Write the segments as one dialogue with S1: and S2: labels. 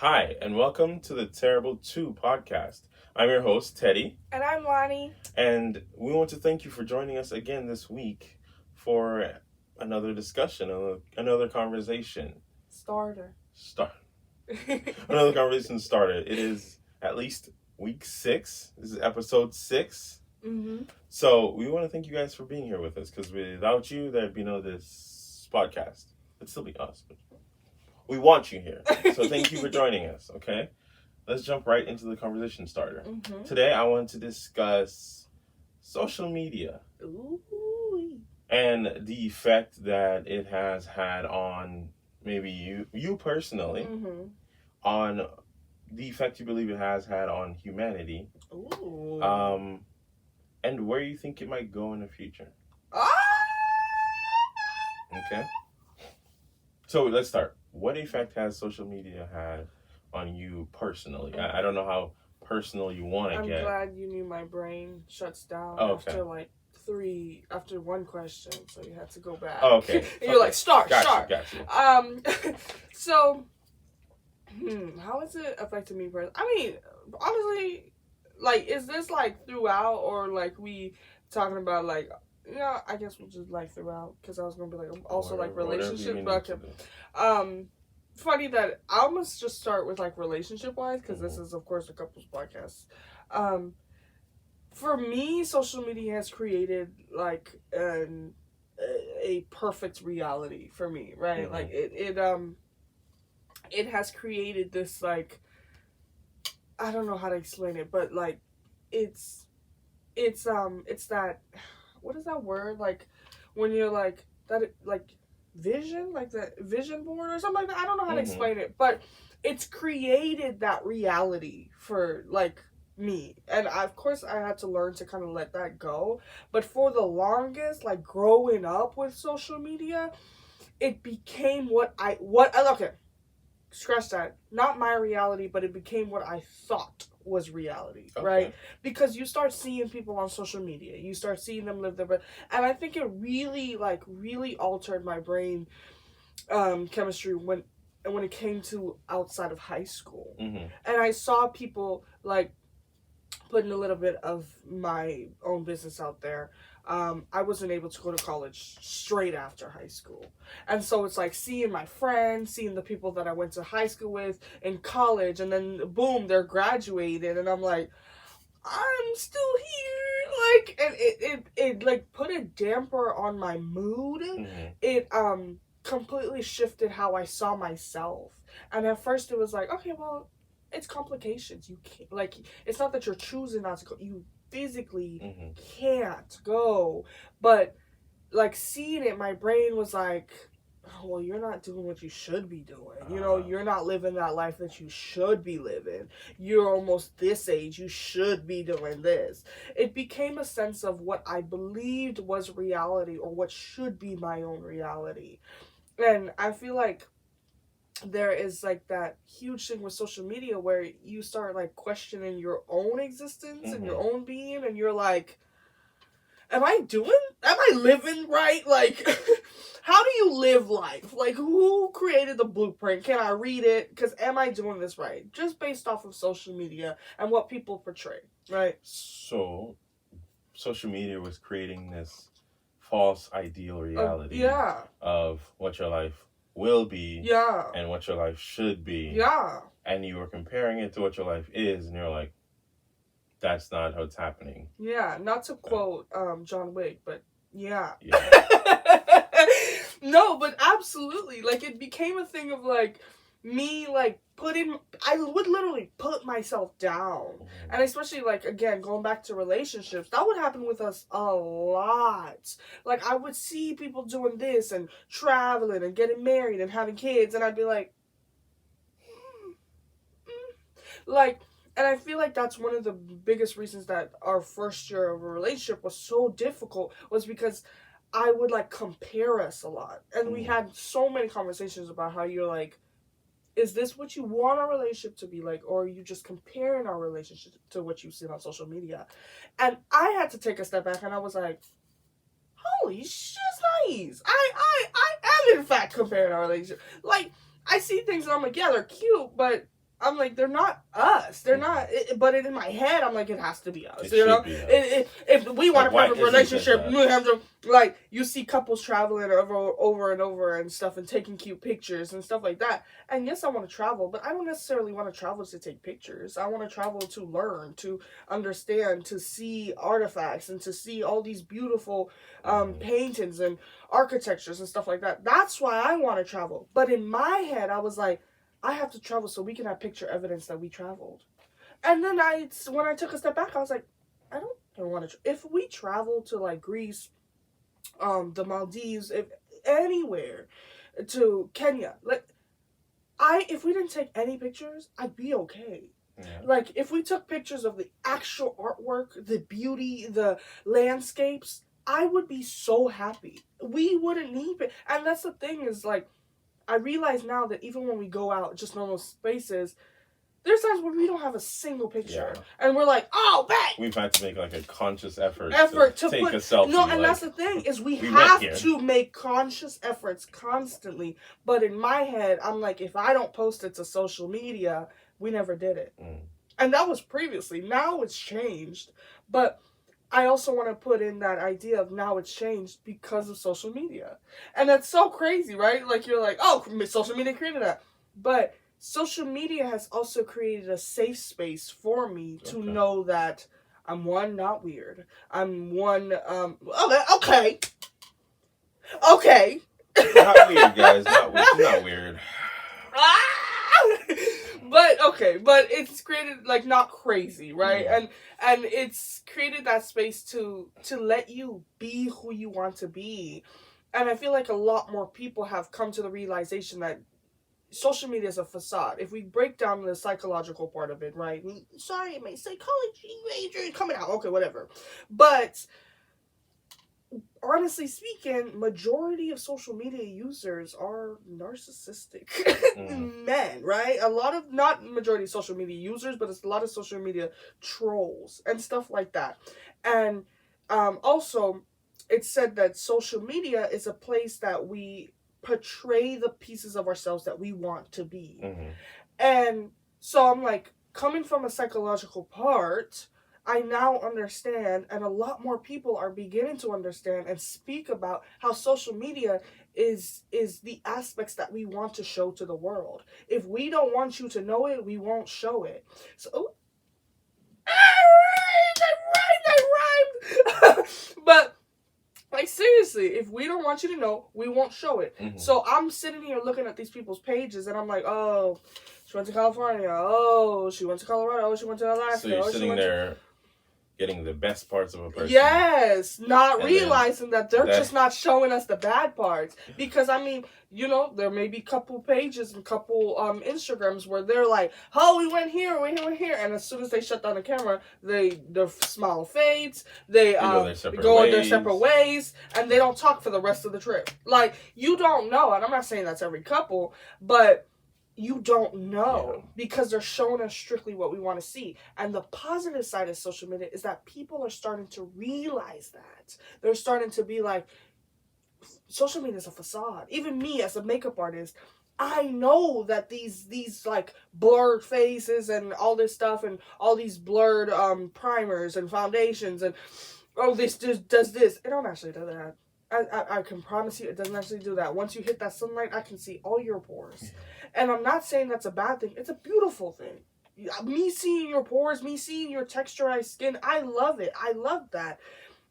S1: Hi, and welcome to the Terrible 2 podcast. I'm your host, Teddy,
S2: And I'm Lonnie.
S1: and we want to thank you for joining us again this week for another discussion, another conversation.
S2: Starter.
S1: Another conversation started. It is at least week 6. This is episode 6.
S2: Mm-hmm.
S1: So we want to thank you guys for being here with us, because without you, there'd be no this podcast. It'd still be us, but we want you here. So thank you for joining us, okay? Let's jump right into the conversation starter.
S2: Mm-hmm.
S1: Today, I want to discuss social media.
S2: Ooh.
S1: And the effect that it has had on maybe you personally,
S2: Mm-hmm.
S1: on the effect you believe it has had on humanity,
S2: Ooh.
S1: and where you think it might go in the future.
S2: Ah!
S1: Okay? So let's start. What effect has social media had on you personally? I don't know how personal you want to get.
S2: I'm glad you knew my brain shuts down
S1: Okay.
S2: after one question, so you had to go back.
S1: Oh, okay.
S2: And you're like, start.
S1: Gotcha.
S2: So, how has it affected me personally? I mean, honestly, like, is this like throughout, or like we talking about like, I guess we'll just like throughout, because I was gonna be like also like relationship, but okay. Funny that I must just start with like relationship wise, because this is of course a couples podcast. For me, social media has created like a perfect reality for me, right?
S1: Mm-hmm.
S2: Like it has created this, like, I don't know how to explain it, but like it's that, what is that word, like when you're like that, like vision, like the vision board or something like that. I don't know how to explain it, but it's created that reality for like me, and of course I had to learn to kind of let that go. But for the longest, like growing up with social media, it became okay, scratch that, not my reality, but it became what I thought was reality,
S1: Okay.
S2: right? Because you start seeing people on social media, you start seeing them live their, and I think it really altered my brain chemistry when it came to outside of high school.
S1: Mm-hmm.
S2: And I saw people like putting a little bit of my own business out there. I wasn't able to go to college straight after high school. And so it's like seeing my friends, seeing the people that I went to high school with in college, and then boom, they're graduated, and I'm like, I'm still here. Like, and it like put a damper on my mood.
S1: Mm-hmm.
S2: It completely shifted how I saw myself. And at first it was like, okay, well, it's complications. You can't, like, it's not that you're choosing not to go. You physically can't go. But like seeing it, my brain was like, oh, well, you're not doing what you should be doing. You're not living that life that you should be living. You're almost this age. You should be doing this. It became a sense of what I believed was reality, or what should be my own reality. And I feel like there is like that huge thing with social media where you start like questioning your own existence and your own being, and you're like, am I living right? Like, how do you live life? Like, who created the blueprint? Can I read it? Because am I doing this right? Just based off of social media and what people portray, right?
S1: So, social media was creating this false ideal reality of what your life will be and what your life should be.
S2: Yeah.
S1: And you were comparing it to what your life is, and you're like, that's not how it's happening.
S2: Yeah, not to quote John Wick, but yeah. No, but absolutely. Like, it became a thing of like me like I would literally put myself down. And especially like, again, going back to relationships, that would happen with us a lot. Like, I would see people doing this and traveling and getting married and having kids, and I'd be like, like, and I feel like that's one of the biggest reasons that our first year of a relationship was so difficult, was because I would like compare us a lot. And we had so many conversations about how you're like, is this what you want our relationship to be like, or are you just comparing our relationship to what you see on social media? And I had to take a step back, and I was like, holy shit, nice. I am in fact comparing our relationship. Like, I see things and I'm like, yeah, they're cute, but I'm like, they're not us. They're not. But in my head, I'm like, it has to be us.
S1: It
S2: you know,
S1: should be us.
S2: If we want a
S1: Like, why
S2: perfect
S1: isn't it
S2: relationship,
S1: that?
S2: we have to, like, you see couples traveling over and over and stuff, and taking cute pictures and stuff like that. And yes, I want to travel, but I don't necessarily want to travel to take pictures. I want to travel to learn, to understand, to see artifacts, and to see all these beautiful paintings and architectures and stuff like that. That's why I want to travel. But in my head, I was like, I have to travel so we can have picture evidence that we traveled. And then when I took a step back, I was like, I don't want to. If we travel to like Greece, the Maldives, if anywhere, to Kenya, like if we didn't take any pictures, I'd be okay. Yeah. Like if we took pictures of the actual artwork, the beauty, the landscapes, I would be so happy. We wouldn't need it. And that's the thing is like, I realize now that even when we go out, just normal spaces, there's times when we don't have a single picture. Yeah. And we're like, oh, back!
S1: We've had to make like a conscious effort to take a selfie.
S2: No, and like, that's the thing, is we have to make conscious efforts constantly. But in my head, I'm like, if I don't post it to social media, we never did it. And that was previously. Now it's changed. But I also want to put in that idea of now it's changed because of social media. And that's so crazy, right? Like, you're like, oh, social media created that. But social media has also created a safe space for me to know that I'm one, not weird. I'm one, okay.
S1: Not weird, guys. Not weird.
S2: But it's created like not crazy, right? Yeah. And it's created that space to let you be who you want to be. And I feel like a lot more people have come to the realization that social media is a facade. If we break down the psychological part of it, right? Sorry, my psychology major is coming out. Okay, whatever. But honestly speaking, majority of social media users are narcissistic men, right? A lot of, not majority of social media users, but it's a lot of social media trolls and stuff like that. And also, it's said that social media is a place that we portray the pieces of ourselves that we want to be. And so I'm like, coming from a psychological part, I now understand, and a lot more people are beginning to understand and speak about how social media is the aspects that we want to show to the world. If we don't want you to know it, we won't show it. So, that rhymed. But like, seriously, if we don't want you to know, we won't show it. So I'm sitting here looking at these people's pages, and I'm like, oh, she went to California. Oh, she went to Colorado. Oh, she went to Alaska.
S1: So you're sitting there getting the best parts of a person.
S2: Yes, not realizing that they're just not showing us the bad parts. Because, I mean, you know, there may be couple pages and couple Instagrams where they're like, oh, we went here. And as soon as they shut down the camera, their smile fades. They go their separate ways. And they don't talk for the rest of the trip. Like, you don't know. And I'm not saying that's every couple, but you don't know because they're showing us strictly what we want to see. And the positive side of social media is that people are starting to realize that. They're starting to be like, social media is a facade. Even me as a makeup artist, I know that these like blurred faces and all this stuff and all these blurred primers and foundations and this just does this. It don't actually do that. I can promise you it doesn't actually do that. Once you hit that sunlight, I can see all your pores. And I'm not saying that's a bad thing. It's a beautiful thing. Me seeing your pores, me seeing your texturized skin, I love it. I love that.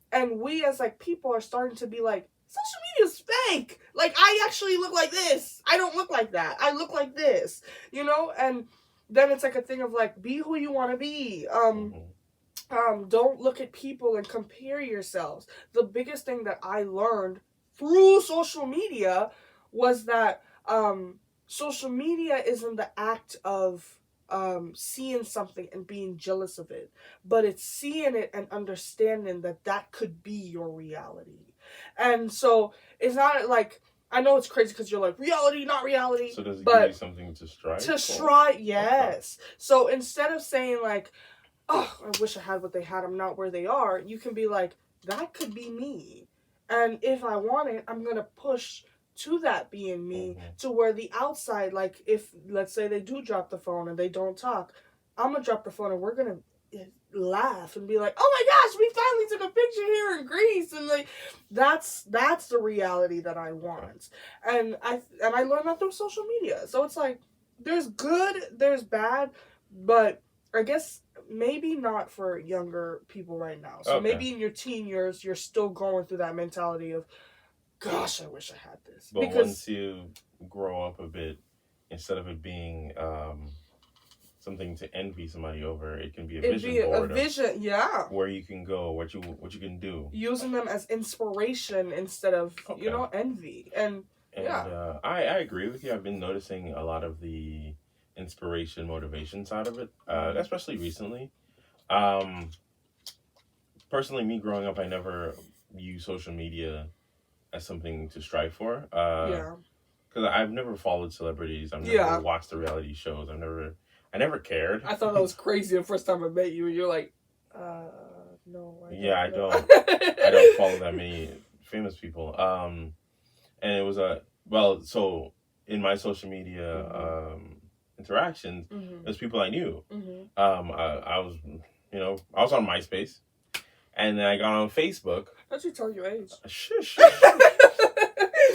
S2: And we as like people are starting to be like, social media is fake. Like, I actually look like this. I don't look like that. I look like this. You know? And then it's like a thing of like, be who you want to be. Don't look at people and compare yourselves. The biggest thing that I learned through social media was that social media isn't the act of seeing something and being jealous of it, but it's seeing it and understanding that could be your reality. And so it's not like, I know it's crazy because you're like, reality, not reality.
S1: So does it give you something to strive
S2: for? To strive, yes. Okay. So instead of saying like, oh, I wish I had what they had, I'm not where they are, you can be like, that could be me. And if I want it, I'm going to push to that being me,
S1: Mhm.
S2: to where the outside, like, if, let's say they do drop the phone and they don't talk, I'm gonna drop the phone and we're gonna laugh and be like, oh my gosh, we finally took a picture here in Greece, and like, that's the reality that I want. And I learned that through social media. So it's like, there's good, there's bad, but I guess maybe not for younger people right now. So
S1: Okay.
S2: maybe in your teen years, you're still going through that mentality of, gosh, I wish I had this.
S1: But
S2: because
S1: once you grow up a bit, instead of it being something to envy somebody over, it can be a
S2: it'd
S1: vision
S2: be a
S1: board
S2: vision, yeah.
S1: of where you can go, what you can do.
S2: Using them as inspiration instead of,
S1: Okay.
S2: you know, envy. And yeah.
S1: I agree with you. I've been noticing a lot of the inspiration, motivation side of it, especially recently. Personally, me growing up, I never used social media as something to strive for.
S2: Yeah.
S1: Because I've never followed celebrities. I've never
S2: Yeah.
S1: watched the reality shows. I never cared.
S2: I thought that was crazy the first time I met you, and you're like, no.
S1: I don't follow that many famous people. And it was so in my social media interactions,
S2: Mm-hmm.
S1: there's people I knew.
S2: Mm-hmm.
S1: I was, I was on MySpace, and then I got on Facebook.
S2: Don't you tell your age?
S1: Shush.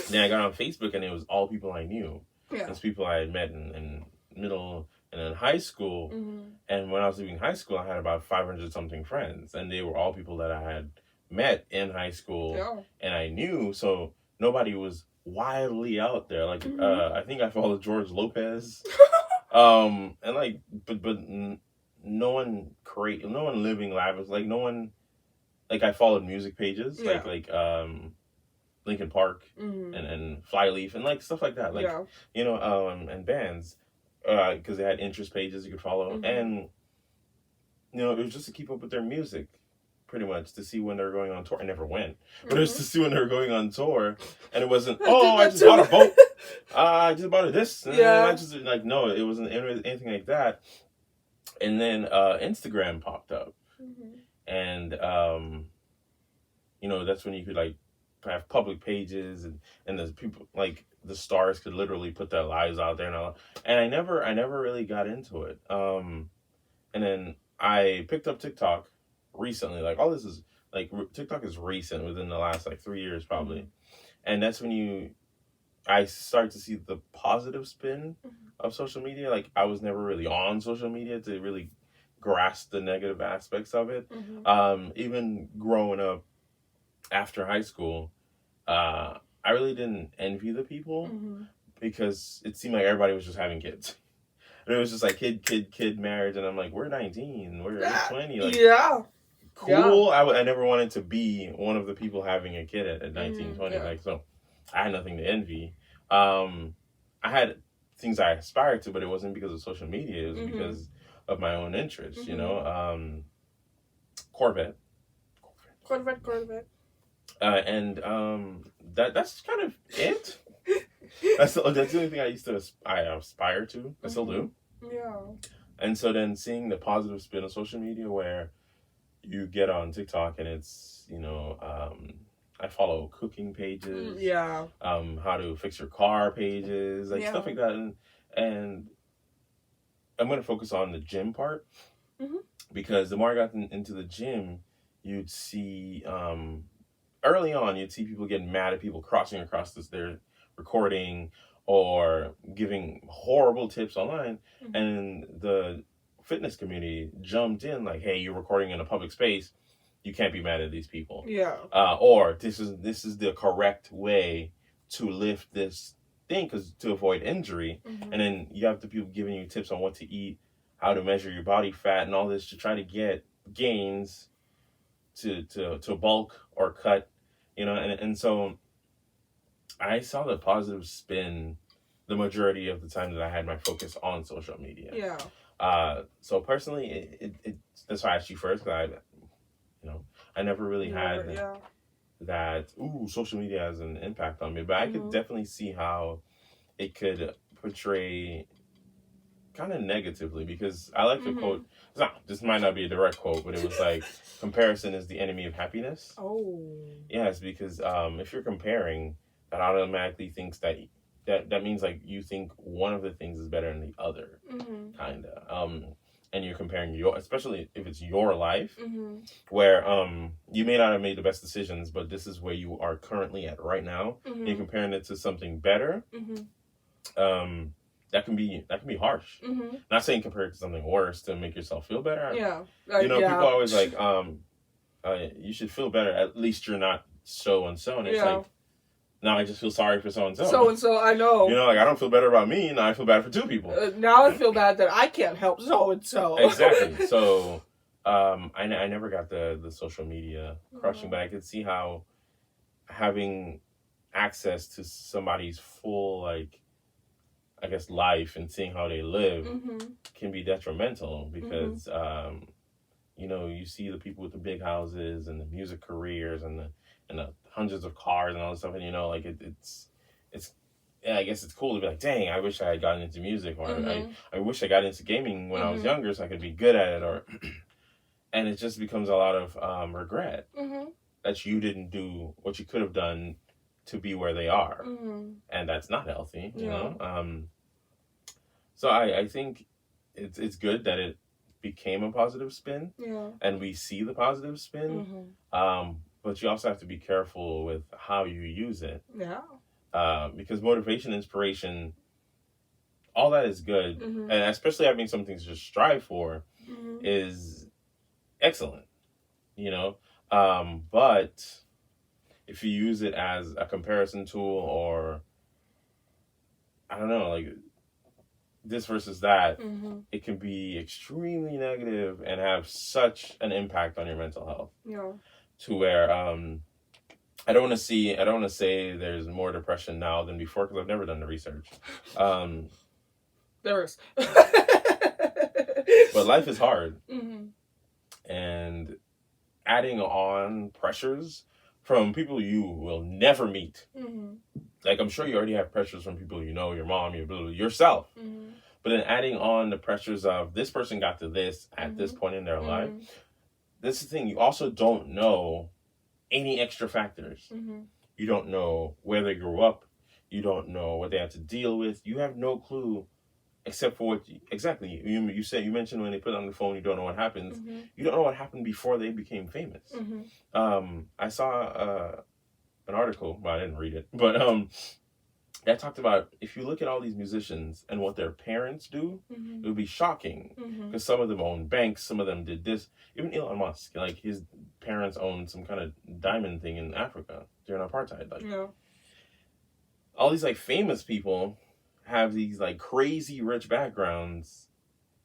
S1: Then I got on Facebook, and it was all people I knew.
S2: Yeah.
S1: It's people I had met in middle and in high school.
S2: Mm-hmm.
S1: And when I was leaving high school, I had about 500 something friends, and they were all people that I had met in high school,
S2: Yeah.
S1: and I knew. So nobody was wildly out there. Like I think I followed George Lopez, and like, but no one living lavish. Like no one, like I followed music pages,
S2: Yeah.
S1: like Linkin Park
S2: Mm-hmm.
S1: and Flyleaf and like stuff like that. Like and bands. Because they had interest pages you could follow, and it was just to keep up with their music, pretty much, to see when they were going on tour. I never went, but it was to see when they were going on tour, and it wasn't. I just bought a boat. I just bought this.
S2: Yeah.
S1: I just no, it wasn't anything like that. And then Instagram popped up, and that's when you could like have public pages, and there's people like the stars could literally put their lives out there and all. And I never really got into it. And then I picked up TikTok recently. Like all this is like TikTok is recent, within the last like 3 years probably. And that's when I start to see the positive spin of social media. Like I was never really on social media to really grasp the negative aspects of it. Even growing up after high school, I really didn't envy the people because it seemed like everybody was just having kids. And it was just like kid marriage, and I'm like, we're 19, we're 20. Like,
S2: yeah.
S1: Cool.
S2: Yeah.
S1: I never wanted to be one of the people having a kid at 19, 20.
S2: Yeah.
S1: Like, so I had nothing to envy. I had things I aspired to, but it wasn't because of social media. It was because of my own interests, Corvette. And that's kind of it. That's the only thing I aspire to. I still do.
S2: Yeah.
S1: And so then seeing the positive spin of social media, where you get on TikTok and it's I follow cooking pages.
S2: Yeah.
S1: How to fix your car pages, like stuff like that, and I'm gonna focus on the gym part because the more I got into the gym, you'd see early on, you'd see people getting mad at people crossing across their recording or giving horrible tips online. And the fitness community jumped in like, hey, you're recording in a public space. You can't be mad at these people.
S2: Yeah.
S1: Or this is the correct way to lift this thing to avoid injury. And then you have the people giving you tips on what to eat, how to measure your body fat and all this to try to get gains to bulk or cut. And so I saw the positive spin the majority of the time that I had my focus on social media.
S2: Yeah.
S1: So personally, it that's why I asked you first, because I never really had that. Social media has an impact on me, but I could definitely see how it could portray kind of negatively, because I like the quote. This might not be a direct quote, but it was like, comparison is the enemy of happiness.
S2: Oh.
S1: Yes, because if you're comparing, that automatically thinks that means like you think one of the things is better than the other, kind of. And you're comparing especially if it's your life, where you may not have made the best decisions, but this is where you are currently at right now. And you're comparing it to something better. That can be harsh. Not saying compare it to something worse to make yourself feel better.
S2: Yeah,
S1: people are always like, you should feel better. At least you're not so and so, and it's like, now I just feel sorry for so and so.
S2: So and so, I know.
S1: Like I don't feel better about me. Now I feel bad for two people.
S2: Now I feel bad that I can't help so and so.
S1: Exactly. So, I never got the social media crushing, but I could see how having access to somebody's full, like, I guess, life and seeing how they live can be detrimental because you see the people with the big houses and the music careers and the hundreds of cars and all this stuff, and like it's I guess it's cool to be like, dang, I wish I had gotten into music, or I wish I got into gaming when I was younger so I could be good at it, or and it just becomes a lot of regret that you didn't do what you could have done to be where they are, and that's not healthy, you know. So I think it's good that it became a positive spin, and we see the positive spin. But you also have to be careful with how you use it. Because motivation, inspiration, all that is good, and especially having something to just strive for is excellent, but if you use it as a comparison tool, or I don't know, like this versus that, it can be extremely negative and have such an impact on your mental health. To where I don't want to say there's more depression now than before, because I've never done the research.
S2: There is.
S1: But life is hard. And adding on pressures from people you will never meet. Like, I'm sure you already have pressures from people your mom, yourself. But then adding on the pressures of this person got to this at this point in their life. This is the thing. You also don't know any extra factors. You don't know where they grew up. You don't know what they had to deal with. You have no clue, except for what you said. You mentioned when they put it on the phone, you don't know what happens. You don't know what happened before they became famous. I saw an article, but I didn't read it. But that talked about, if you look at all these musicians and what their parents do, it would be shocking. Because some of them own banks, some of them did this. Even Elon Musk, like, his parents owned some kind of diamond thing in Africa during apartheid. Like, all these, like, famous people have these, like, crazy rich backgrounds,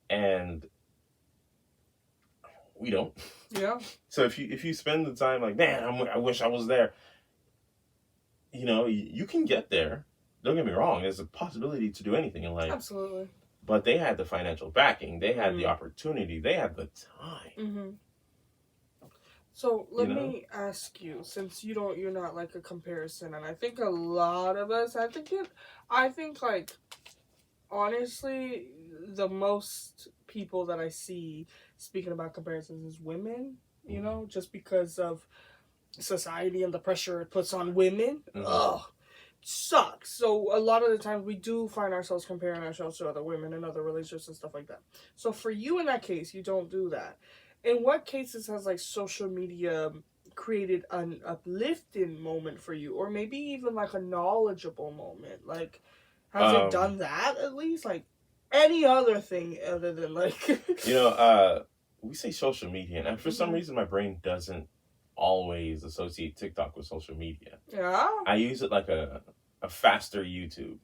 S1: and we don't. So if you spend the time like, man, I wish I was there, you can get there. Don't get me wrong, there's a possibility to do anything in life.
S2: Absolutely.
S1: But they had the financial backing, they had the opportunity, they had the time.
S2: So let me ask you, since you're not like a comparison, and I think a lot of us, I think like, honestly, the most people that I see speaking about comparisons is women, just because of society and the pressure it puts on women. Ugh. Sucks. So a lot of the time we do find ourselves comparing ourselves to other women and other relationships and stuff like that. So for you, in that case, you don't do that. In what cases has like social media created an uplifting moment for you, or maybe even like a knowledgeable moment? Like, has it done that at least? Like, any other thing other than like
S1: we say social media, and for some reason my brain doesn't always associate TikTok with social media. I use it like a faster YouTube.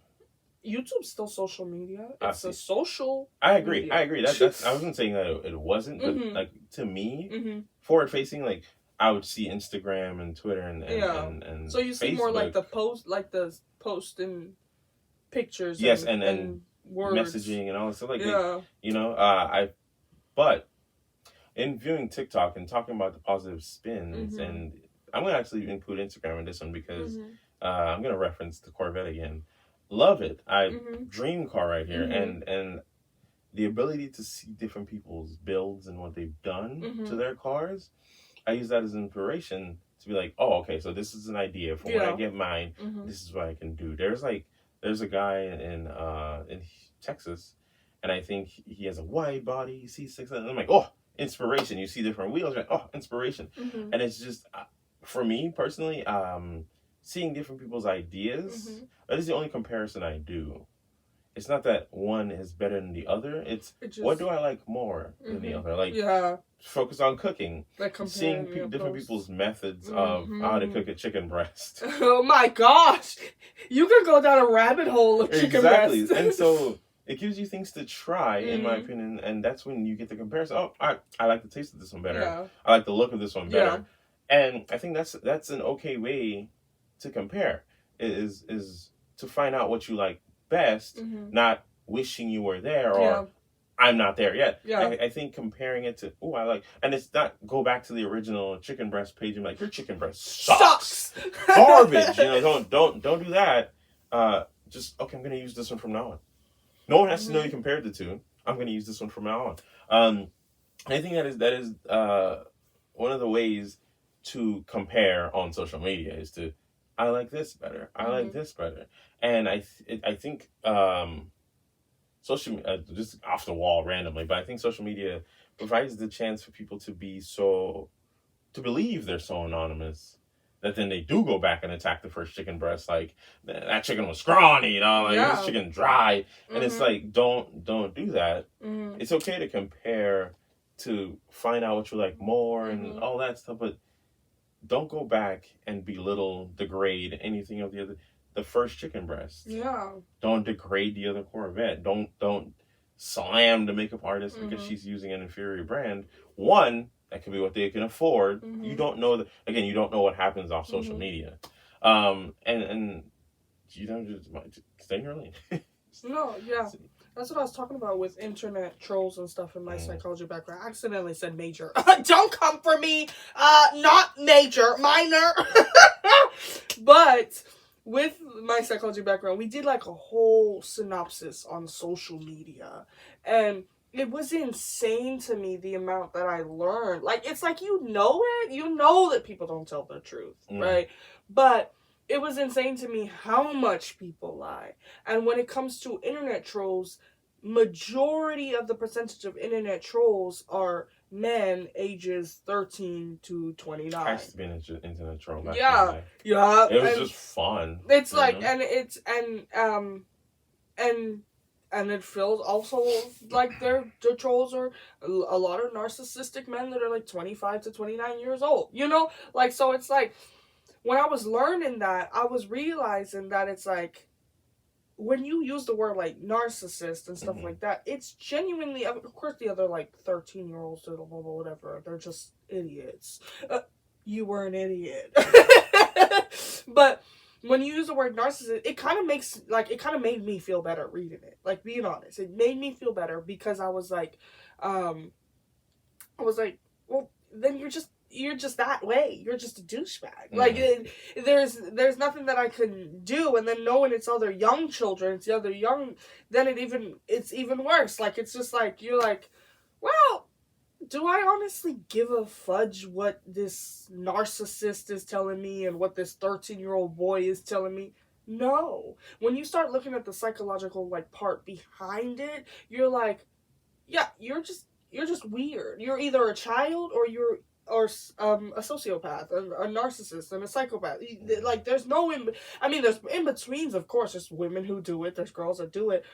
S2: YouTube's still social media. It's a social.
S1: I agree.
S2: Media.
S1: That's I wasn't saying that it wasn't, but like, to me, forward facing, like, I would see Instagram and Twitter and
S2: so you see
S1: Facebook.
S2: More like the post and pictures.
S1: Yes,
S2: and words.
S1: Messaging and all that stuff. Like, but in viewing TikTok and talking about the positive spins, and I'm going to actually include Instagram in this one because I'm going to reference the Corvette again. Love it. Dream car right here. And the ability to see different people's builds and what they've done to their cars, I use that as inspiration to be like, oh, okay, so this is an idea. From when I get mine, this is what I can do. There's a guy in Texas, and I think he has a wide body, C6, and I'm like, oh, inspiration. You see different wheels, like, oh, inspiration. And it's just, for me personally, seeing different people's ideas, that is the only comparison I do. It's not that one is better than the other. It's just, what do I like more than the other? Like, focus on cooking. Like seeing different people's methods of how to cook a chicken breast.
S2: Oh my gosh! You could go down a rabbit hole of chicken breast.
S1: Exactly. And so it gives you things to try, in my opinion. And that's when you get the comparison. Oh, I like the taste of this one better. Yeah. I like the look of this one better. Yeah. And I think that's an okay way to compare. Is to find out what you like best, not wishing you were there or I'm not there yet. Yeah. I think comparing it to, I like, and it's not go back to the original chicken breast page and like, your chicken breast sucks. Garbage. Don't do that. Just, okay, I'm going to use this one from now on. No one has to know you compared the two. I'm going to use this one from now on. I think that is one of the ways to compare on social media is to, I like this better. I like this better. And I think social just off the wall randomly, but I think social media provides the chance for people to believe they're so anonymous that then they do go back and attack the first chicken breast. Like, that chicken was scrawny, this chicken dry. And it's like, don't do that. It's okay to compare, to find out what you like more and all that stuff, but don't go back and belittle, degrade anything of the first chicken breast. Yeah. Don't degrade the other Corvette. Don't slam the makeup artist because she's using an inferior brand. One, that could be what they can afford. You don't know you don't know what happens off social media. And you don't just stay in your lane.
S2: No, yeah. That's what I was talking about with internet trolls and stuff in my psychology background. I accidentally said major. Don't come for me. Not major, minor. But with my psychology background, we did like a whole synopsis on social media. And it was insane to me, the amount that I learned. Like, it's like, you know that people don't tell the truth, right? But it was insane to me how much people lie. And when it comes to internet trolls, majority of the percentage of internet trolls are men ages 13 to 29.
S1: I used to be an internet troll back
S2: yeah.
S1: It was just fun.
S2: It's like, and it's, and it feels also like the trolls are a lot of narcissistic men that are like 25 to 29 years old, Like, so it's like, when I was learning that, I was realizing that it's like, when you use the word like narcissist and stuff like that, it's genuinely, of course, the other like 13-year-olds or whatever, they're just idiots. You were an idiot. But when you use the word narcissist, it kind of made me feel better reading it. Like, being honest, it made me feel better because I was like, well, then you're just that way. You're just a douchebag. Like, there's nothing that I can do. And then knowing it's other young children, then it's even worse. Like, it's just like, you're like, well, do I honestly give a fudge what this narcissist is telling me and what this 13-year-old boy is telling me? No. When you start looking at the psychological, like, part behind it, you're like, yeah, you're just weird. You're either a child or a sociopath, a narcissist, and a psychopath. Like, there's no there's in-betweens, of course. There's women who do it, there's girls that do it,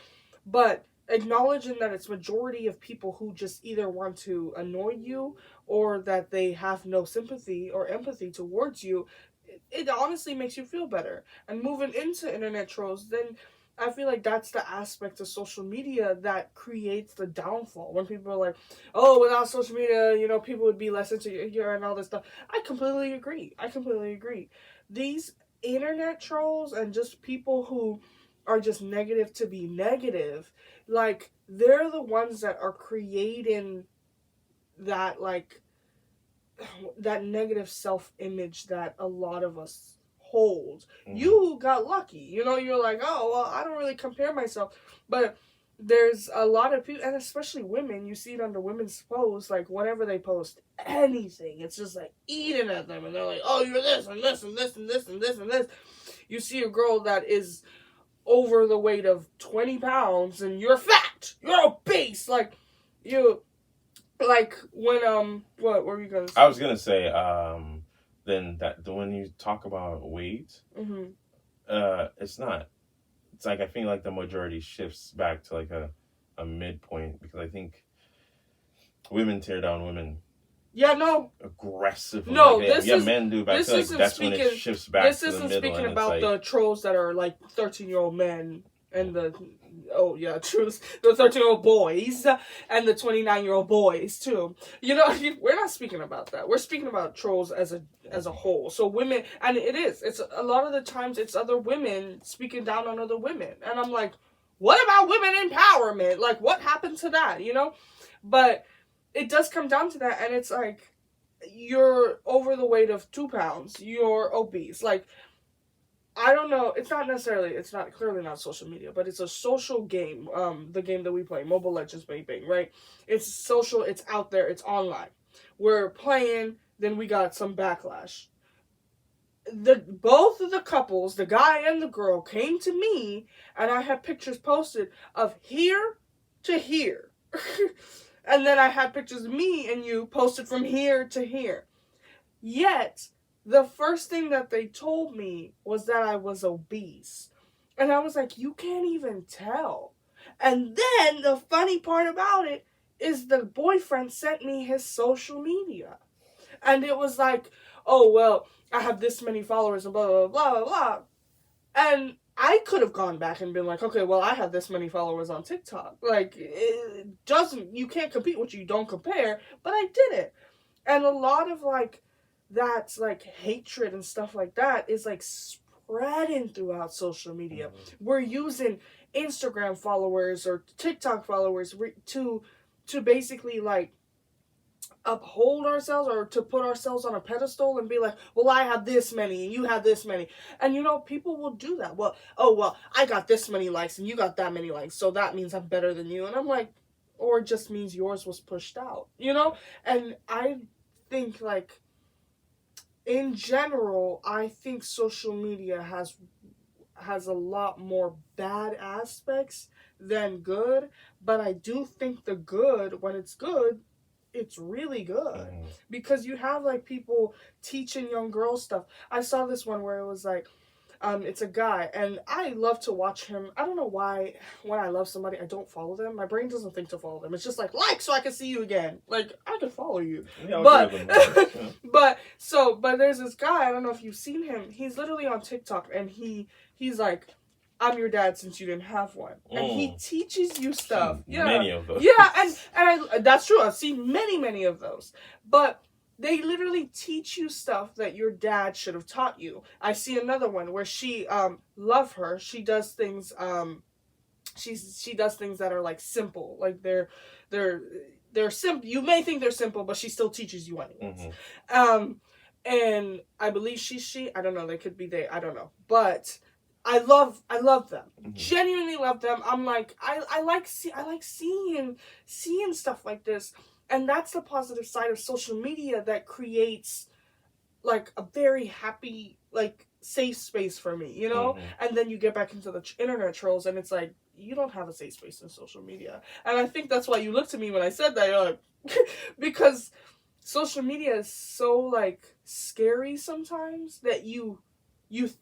S2: but acknowledging that it's majority of people who just either want to annoy you or that they have no sympathy or empathy towards you, it honestly makes you feel better. And moving into internet trolls, then I feel like that's the aspect of social media that creates the downfall. When people are like, oh, without social media, people would be less insecure and all this stuff. I completely agree. These internet trolls and just people who are just negative to be negative, like, they're the ones that are creating that, like, that negative self-image that a lot of us hold. You got lucky. You're like, oh, well, I don't really compare myself. But there's a lot of people, and especially women, you see it under women's posts, like whenever they post anything, it's just like eating at them, and they're like, oh, you're this and this and this and this and this and this. You see a girl that is over the weight of 20 pounds and you're fat, you're obese, like you, like when what were you gonna say?
S1: I was gonna say then that when you talk about weight, it's not. It's like I think like the majority shifts back to like a midpoint, because I think women tear down women.
S2: Yeah, no.
S1: Aggressively.
S2: No,
S1: like
S2: this is
S1: men do, but I feel like that's when it shifts back
S2: this
S1: to the
S2: isn't
S1: middle.
S2: Speaking
S1: and
S2: about
S1: it's like,
S2: the trolls that are like 13-year-old men and the the 13-year-old boys and the 29-year-old boys too. You know, we're not speaking about that. We're speaking about trolls as a whole. So women, and it's a lot of the times it's other women speaking down on other women, and I'm like, what about women empowerment? Like, what happened to that? You know, but it does come down to that, and it's like, you're over the weight of 2 pounds, you're obese. Like, I don't know, it's not clearly not social media, but it's a social game, the game that we play, Mobile Legends, bang bang, right? It's social, it's out there, it's online. We're playing, then we got some backlash. Both of the couples, the guy and the girl, came to me, and I had pictures posted of here to here. And then I had pictures of me and you posted from here to here. Yet, the first thing that they told me was that I was obese. And I was like, you can't even tell. And then, the funny part about it is the boyfriend sent me his social media. And it was like, oh, well, I have this many followers and blah, blah, blah, blah, blah. And I could have gone back and been like, okay, well, I have this many followers on TikTok. Like, you can't compete with you don't compare, but I didn't. And a lot of, like, that's, like, hatred and stuff like that is, like, spreading throughout social media. We're using Instagram followers or TikTok followers to basically, like, uphold ourselves or to put ourselves on a pedestal and be like, well, I have this many and you have this many. And, you know, people will do that. Well, I got this many likes and you got that many likes, so that means I'm better than you. And I'm like, or it just means yours was pushed out, you know? And I think, like, in general, I think social media has a lot more bad aspects than good, but I do think the good, when it's good, it's really good. Because you have, like, people teaching young girls stuff. I saw this one where it was like, it's a guy, and I love to watch him. I don't know why when I love somebody, I don't follow them. My brain doesn't think to follow them. It's just like so I can see you again. Like, I can follow you. Yeah, but there's this guy, I don't know if you've seen him. He's literally on TikTok, and he's like, I'm your dad since you didn't have one. And he teaches you stuff. Yeah.
S1: Many of those.
S2: Yeah, and that's true. I've seen many of those. But they literally teach you stuff that your dad should have taught you. I see another one where she, love her, she does things, she does things that are, like, simple. Like, they're simple. You may think they're simple, but she still teaches you anyways. And I believe she, I don't know, they could be they, I don't know. But I love them. Genuinely love them. I'm like, I like seeing stuff like this. And that's the positive side of social media that creates, like, a very happy, like, safe space for me, you know? And then you get back into the internet trolls, and it's like, you don't have a safe space in social media. And I think that's why you looked at me when I said that. You're like, because social media is so, like, scary sometimes that you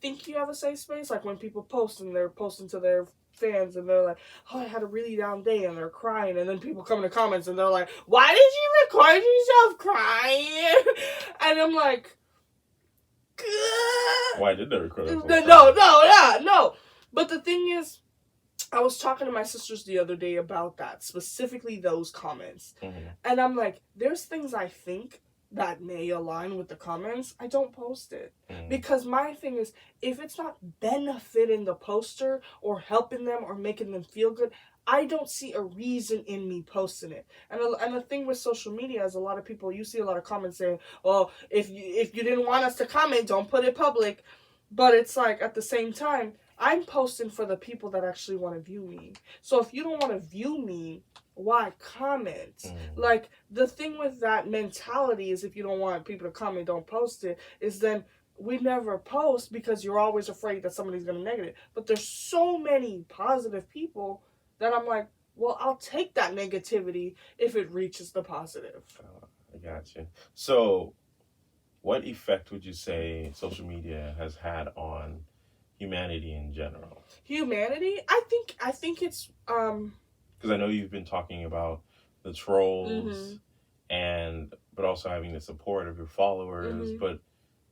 S2: think you have a safe space. Like, when people post and they're posting to their fans and they're like, oh, I had a really down day, and they're crying, and then people come in the comments and they're like, why did you record yourself crying? And I'm like,
S1: why did they record it?
S2: No. But the thing is, I was talking to my sisters the other day about that, specifically those comments. And I'm like, there's things I think that may align with the comments, I don't post it. Because my thing is, if it's not benefiting the poster or helping them or making them feel good, I don't see a reason in me posting it. And the thing with social media is, a lot of people, you see a lot of comments saying, oh, if you didn't want us to comment, don't put it public. But it's like, at the same time, I'm posting for the people that actually want to view me. So if you don't want to view me, why comment? Like, the thing with that mentality is if you don't want people to comment, don't post it, is then we never post because you're always afraid that somebody's going to negative it. But there's so many positive people that I'm like, well, I'll take that negativity if it reaches the positive.
S1: I got you. So, what effect would you say social media has had on humanity in general?
S2: Humanity? I think it's
S1: because I know you've been talking about the trolls but also having the support of your followers, but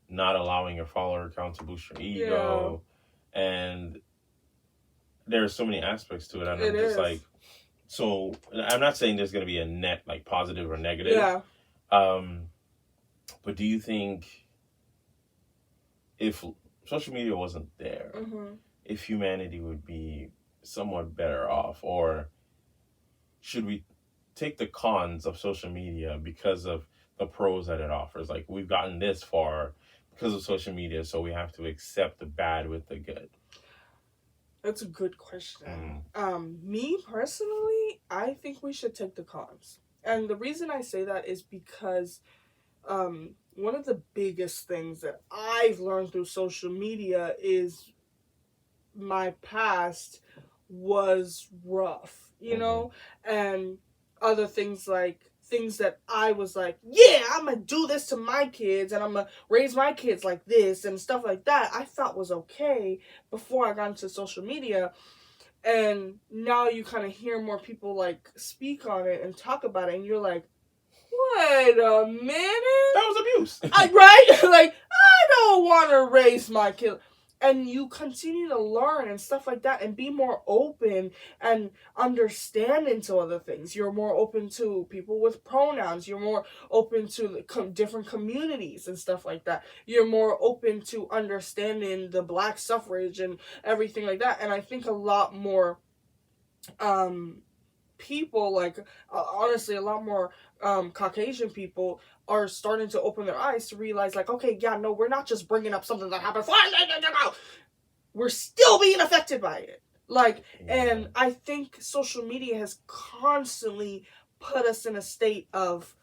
S1: not allowing your follower count to boost your ego. Yeah. And there's so many aspects to it. And I'm just like, so I'm not saying there's going to be a net like positive or negative.
S2: Yeah.
S1: But do you think if social media wasn't there, if humanity would be somewhat better off, or should we take the cons of social media because of the pros that it offers? Like, we've gotten this far because of social media, so we have to accept the bad with the good.
S2: That's a good question. Me personally, I think we should take the cons. And the reason I say that is because one of the biggest things that I've learned through social media is my past was rough, you know? And other things that I was like, yeah, I'm going to do this to my kids and I'm going to raise my kids like this and stuff like that, I thought was okay before I got into social media. And now you kind of hear more people like speak on it and talk about it, and you're like, wait a minute.
S1: That was abuse.
S2: Right? Like, I don't want to raise my kid. And you continue to learn and stuff like that and be more open and understanding to other things. You're more open to people with pronouns. You're more open to different communities and stuff like that. You're more open to understanding the Black suffrage and everything like that. And I think a lot more people, like, honestly, a lot more Caucasian people are starting to open their eyes to realize, like, okay, yeah, no, we're not just bringing up something that happened 5 years ago. We're still being affected by it. Like, and I think social media has constantly put us in a state of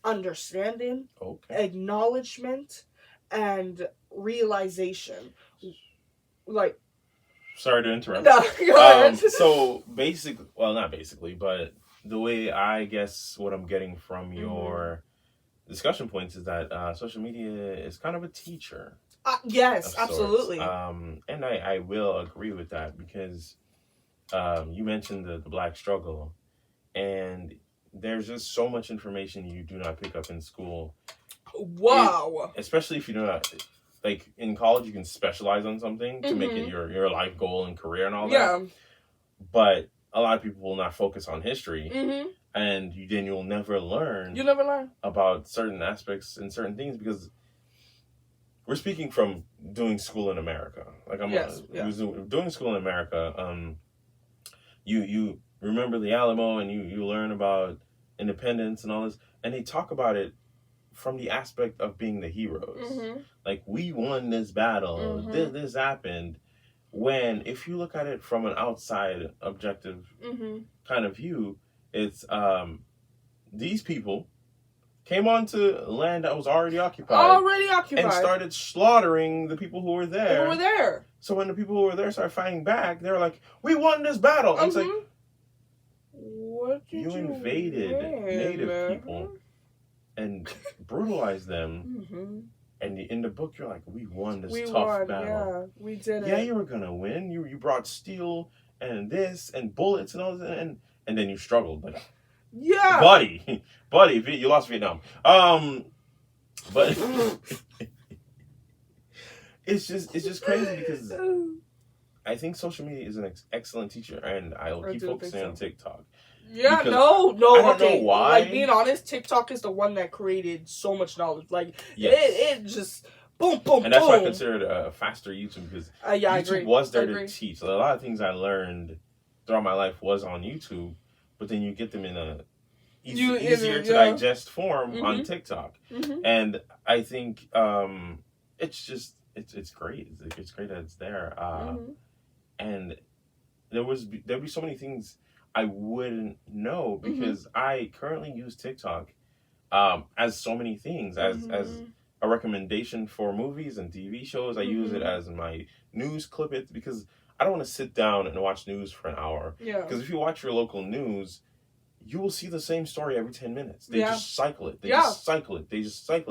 S2: understanding, acknowledgement, and realization. Like,
S1: sorry to interrupt.
S2: No, go ahead.
S1: So basically, well, not basically, but the way I guess what I'm getting from your discussion points is that social media is kind of a teacher.
S2: Yes, absolutely.
S1: And I will agree with that because you mentioned the Black struggle, and there's just so much information you do not pick up in school.
S2: Wow.
S1: Especially if you do not, like, in college you can specialize on something to make it your life goal and career and all that. Yeah. But a lot of people will not focus on history. And then you'll never learn.
S2: You never learn
S1: about certain aspects and certain things because we're speaking from doing school in America. Like, doing school in America. You remember the Alamo and you learn about independence and all this, and they talk about it from the aspect of being the heroes. Like, we won this battle. This happened. When if you look at it from an outside objective kind of view, it's these people came onto land that was already occupied. And started slaughtering the people who were there. So when the people who were there started fighting back, they were like, we won this battle. I was like,
S2: what did
S1: you invaded Native people and brutalized them. And in the book, you're like, we won this tough battle.
S2: Yeah, we did it.
S1: Yeah, you were going to win. You brought steel and this and bullets and all this. And then you struggled. Like,
S2: yeah.
S1: Buddy, you lost Vietnam. But it's just crazy because I think social media is an excellent teacher, and I'll keep focusing on TikTok.
S2: Yeah,
S1: because
S2: no.
S1: I don't know why.
S2: Like, being honest, TikTok is the one that created so much knowledge. Like, it just boom, boom,
S1: and that's why I consider it a faster YouTube because YouTube was there to teach. So a lot of things I learned throughout my life was on YouTube, but then you get them in a easier to digest form on TikTok. And I think it's great. It's great that it's there. and there'd be so many things I wouldn't know because I currently use TikTok as so many things as a recommendation for movies and TV shows. I use it as my news clip it because I don't want to sit down and watch news for an hour.
S2: Yeah.
S1: Because if you watch your local news, you will see the same story every 10 minutes. They just cycle it. They just cycle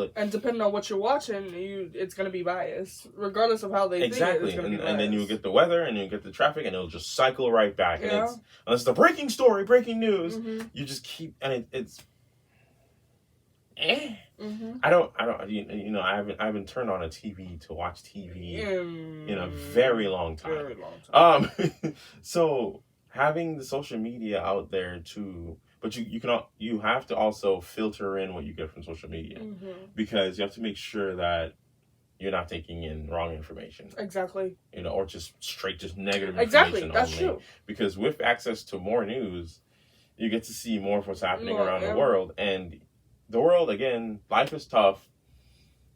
S1: it.
S2: And depending on what you're watching, it's going to be biased. Regardless of how they think it, it's going to be biased.
S1: And then you'll get the weather and you'll get the traffic and it'll just cycle right back. Yeah. And unless the breaking story, breaking news, you just keep, and it's I don't I haven't turned on a TV to watch TV in a very long time. So having the social media out there too, but you have to also filter in what you get from social media because you have to make sure that you're not taking in wrong information.
S2: Exactly.
S1: Or just negative information.
S2: Exactly, that's true.
S1: Because with access to more news, you get to see more of what's happening around the world. And the world, again, life is tough.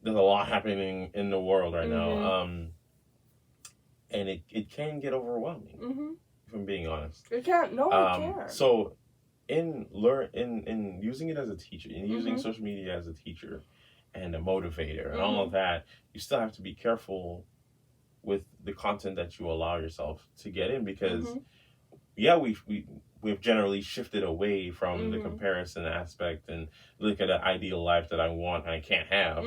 S1: There's a lot happening in the world right now. And it can get overwhelming, if I'm being honest.
S2: It can't. No, it can't.
S1: So in using it as a teacher, in using social media as a teacher and a motivator and all of that, you still have to be careful with the content that you allow yourself to get in because we've generally shifted away from the comparison aspect and look at an ideal life that I want and I can't have.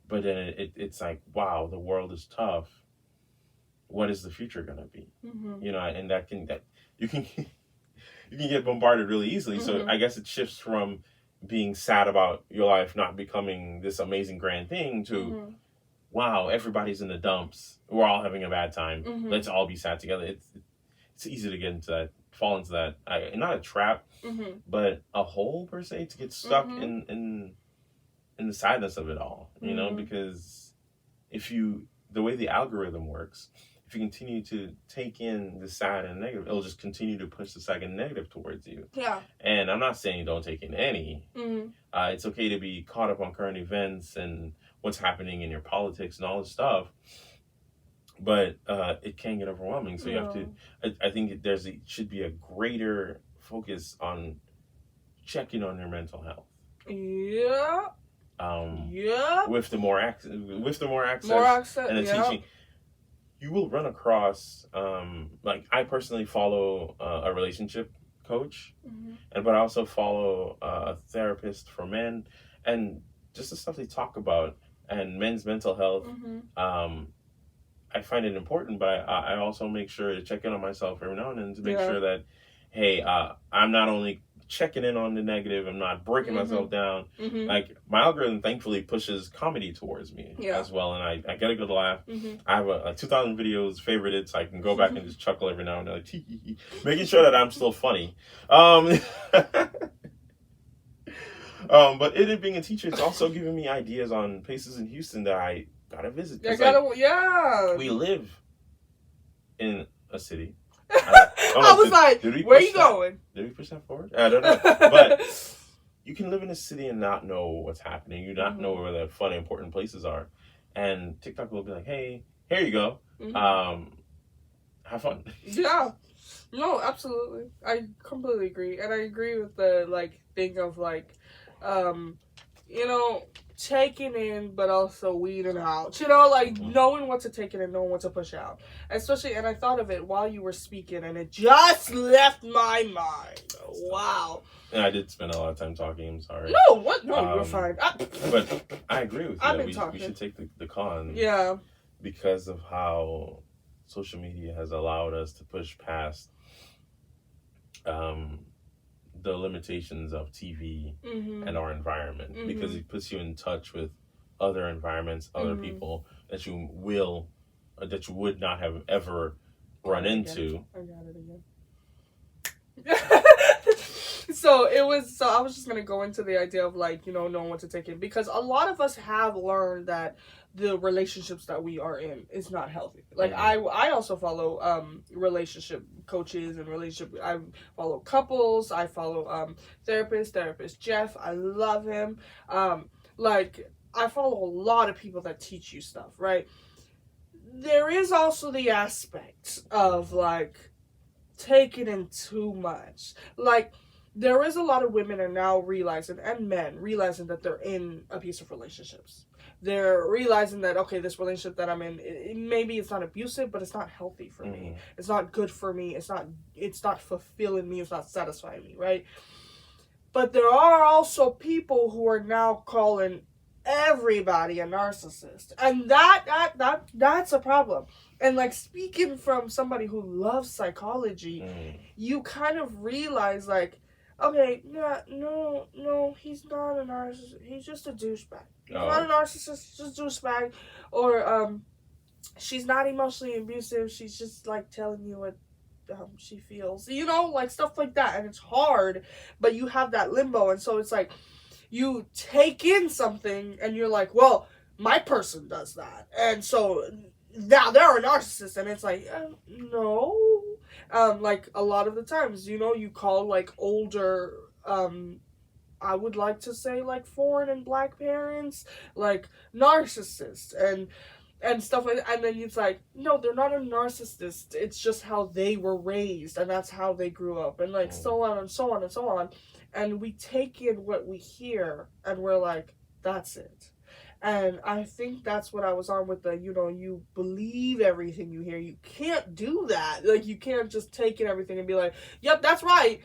S1: But then it's like, wow, the world is tough. What is the future gonna be? And you can get bombarded really easily. So I guess it shifts from being sad about your life not becoming this amazing grand thing to wow, everybody's in the dumps. We're all having a bad time. Let's all be sad together. It's easy to get into that, fall into that. Not a trap, but a hole per se, to get stuck in the sadness of it all. Because the way the algorithm works, if you continue to take in the sad and negative, it'll just continue to push the sad and negative towards you.
S2: Yeah.
S1: And I'm not saying don't take in any. It's okay to be caught up on current events and what's happening in your politics and all this stuff. But it can get overwhelming. So you have to, I think should be a greater focus on checking on your mental health.
S2: Yeah.
S1: With the more access and the teaching, you will run across like I personally follow a relationship coach, but I also follow a therapist for men, and just the stuff they talk about and men's mental health. I find it important, but I also make sure to check in on myself every now and then to make sure that, hey, I'm not only checking in on the negative, I'm not breaking myself down. Like, my algorithm thankfully pushes comedy towards me as well, and I get a good laugh. I have a 2,000 videos favorited, so I can go back and just chuckle every now and then, like, making sure that I'm still funny. But it being a teacher, it's also giving me ideas on places in Houston that I gotta visit. We live in a city.
S2: I was like, where are you going?
S1: Did we push that forward? I don't know. But you can live in a city and not know what's happening. You not know where the fun, important places are. And TikTok will be like, hey, here you go. Have fun.
S2: Yeah. No, absolutely. I completely agree. And I agree with the, thing of, taking in, but also weeding out. Knowing what to take in and knowing what to push out. Especially, and I thought of it while you were speaking, and it just left my mind. Wow.
S1: And I did spend a lot of time talking. I'm sorry.
S2: No, what? No, you're fine.
S1: But I agree with you. We should take the cons.
S2: Yeah.
S1: Because of how social media has allowed us to push past the limitations of TV and our environment, because it puts you in touch with other environments, other people that you would not have ever run into.
S2: I got it again. So I was just gonna go into the idea of knowing what to take in, because a lot of us have learned that the relationships that we are in is not healthy. I also follow relationship coaches and I follow couples. I follow therapist Jeff. I love him. I follow a lot of people that teach you stuff, right? there is also the aspect of like taking in too much. Like, there is a lot of women are now realizing, and men realizing, that they're in abusive relationships. They're realizing that, okay, this relationship that I'm in, maybe it's not abusive, but it's not healthy for me. It's not good for me. It's not fulfilling me. It's not satisfying me, right? But there are also people who are now calling everybody a narcissist, and that's a problem. And like, speaking from somebody who loves psychology, you kind of realize, like, okay, yeah, no, he's not a narcissist. He's just a douchebag. He's not a narcissist, just a douchebag. Or she's not emotionally abusive. She's just like telling you what she feels, like stuff like that. And it's hard, but you have that limbo, and so it's like you take in something and you're like, well, my person does that, and so now they're a narcissist. And it's like, no. Like, a lot of the times, you call like older, I would like to say, like, foreign and black parents, like, narcissists and stuff like that. And then it's like, no, they're not a narcissist. It's just how they were raised, and that's how they grew up, and like so on and so on and so on. And we take in what we hear, and we're like, that's it. And I think that's what I was on with the, you believe everything you hear. You can't do that. Like, you can't just take in everything and be like, yep, that's right,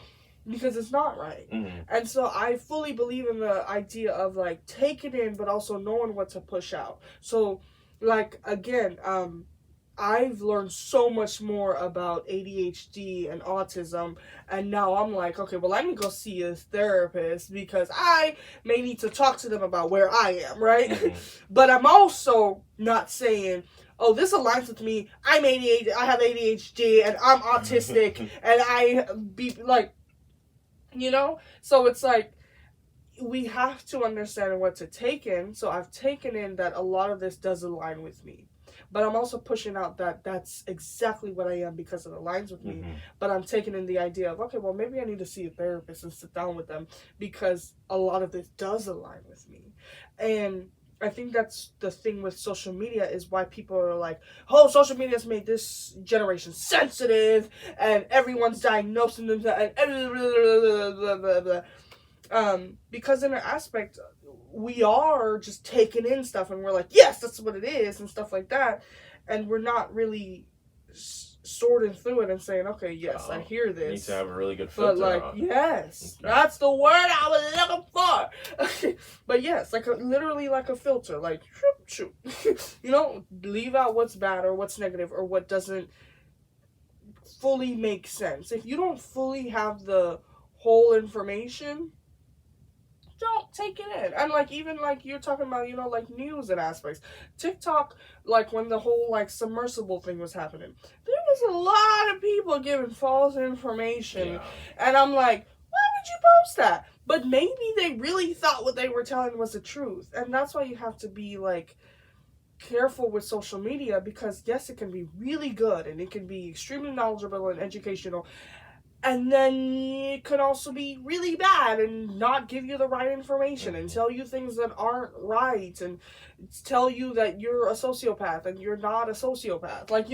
S2: because it's not right. And so I fully believe in the idea of like taking in, but also knowing what to push out. So, like, again, I've learned so much more about ADHD and autism, and now I'm like, okay, well, let me go see a therapist, because I may need to talk to them about where I am, right? But I'm also not saying, oh, this aligns with me. I have ADHD, and I'm autistic, and I be like, So it's like, we have to understand what to take in. So I've taken in that a lot of this does align with me. But I'm also pushing out that that's exactly what I am because it aligns with me. But I'm taking in the idea of, okay, well, maybe I need to see a therapist and sit down with them, because a lot of this does align with me. And I think that's the thing with social media, is why people are like, oh, social media has made this generation sensitive, and everyone's diagnosing them, and blah, blah, blah, blah. Because in an aspect, we are just taking in stuff, and we're like, yes, that's what it is, and stuff like that, and we're not really sorting through it and saying, okay, yes, I hear this.
S1: You need to have a really good filter.
S2: But like, yes, that's the word I was looking for. But yes, like literally like a filter, like shoot. Leave out what's bad or what's negative or what doesn't fully make sense. If you don't fully have the whole information, don't take it in. And like, even like you're talking about, like news and aspects. TikTok, like when the whole like submersible thing was happening, there was a lot of people giving false information. And I'm like, why would you post that? But maybe they really thought what they were telling was the truth. And that's why you have to be like careful with social media, because yes, it can be really good and it can be extremely knowledgeable and educational. And then it could also be really bad and not give you the right information and tell you things that aren't right and tell you that you're a sociopath and you're not a sociopath. Like,